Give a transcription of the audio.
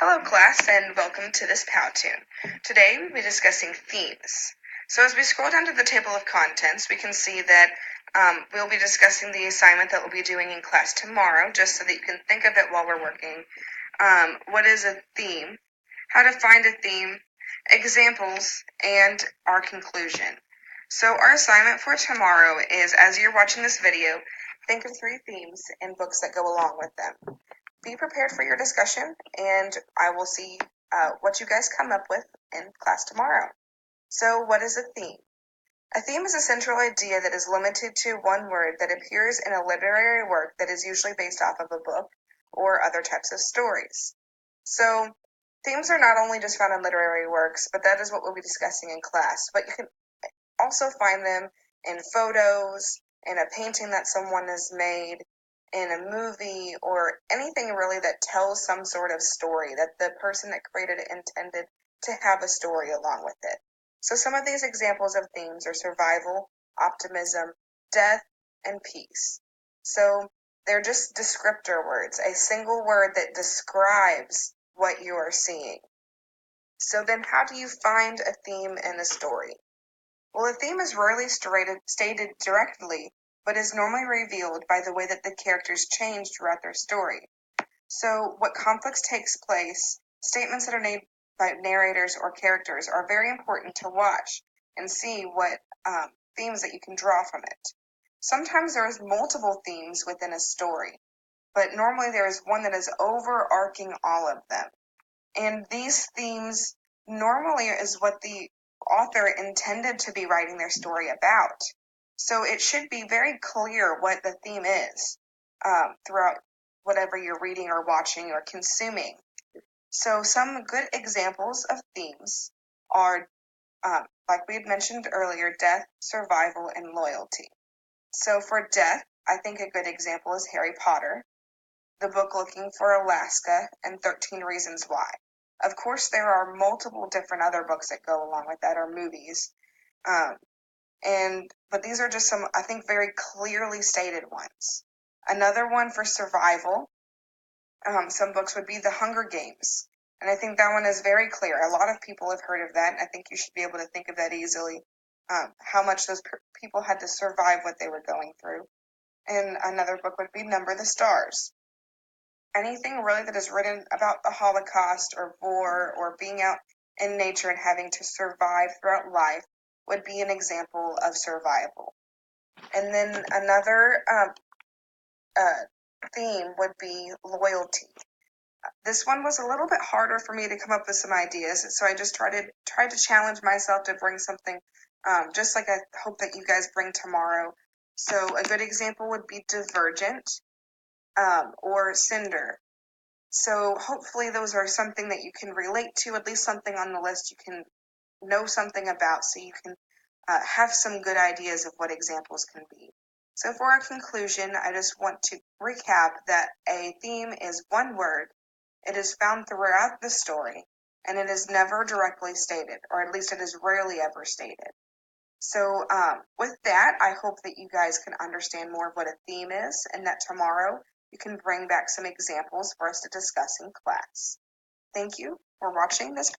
Hello class and welcome to this Powtoon. Today we'll be discussing themes. So as we scroll down to the table of contents, we can see that we'll be discussing the assignment that we'll be doing in class tomorrow, just so that you can think of it while we're working. What is a theme? How to find a theme, examples, and our conclusion. So our assignment for tomorrow is, as you're watching this video, think of 3 themes and books that go along with them. Be prepared for your discussion, and I will see what you guys come up with in class tomorrow. So, what is a theme? A theme is a central idea that is limited to one word that appears in a literary work that is usually based off of a book or other types of stories. So, themes are not only just found in literary works, but that is what we'll be discussing in class. But you can also find them in photos, in a painting that someone has made, in a movie, or anything really that tells some sort of story that the person that created it intended to have a story along with it. So some of these examples of themes are survival, optimism, death, and peace. So they're just descriptor words, a single word that describes what you are seeing. So then how do you find a theme in a story? Well, a theme is rarely stated directly, but is normally revealed by the way that the characters change throughout their story. So, what conflicts takes place, statements that are made by narrators or characters are very important to watch and see what themes that you can draw from it. Sometimes there is multiple themes within a story, but normally there is one that is overarching all of them. And these themes normally is what the author intended to be writing their story about. So it should be very clear what the theme is throughout whatever you're reading or watching or consuming. So some good examples of themes are, like we had mentioned earlier, death, survival, and loyalty. So for death, I think a good example is Harry Potter, the book Looking for Alaska, and 13 Reasons Why. Of course, there are multiple different other books that go along with that, or movies. But these are just some, I think, very clearly stated ones. Another one for survival, some books would be The Hunger Games. And I think that one is very clear. A lot of people have heard of that, and I think you should be able to think of that easily, how much those people had to survive what they were going through. And another book would be Number the Stars. Anything really that is written about the Holocaust or war or being out in nature and having to survive throughout life would be an example of survival. And then another theme would be loyalty. This one was a little bit harder for me to come up with some ideas, so I just tried to challenge myself to bring something just like I hope that you guys bring tomorrow. So a good example would be Divergent or Cinder. So hopefully those are something that you can relate to, at least something on the list you can know something about, so you can have some good ideas of what examples can be. So for our conclusion, I just want to recap that a theme is one word. It is found throughout the story, and it is never directly stated, or at least it is rarely ever stated. So with that, I hope that you guys can understand more of what a theme is, and that tomorrow you can bring back some examples for us to discuss in class. Thank you for watching this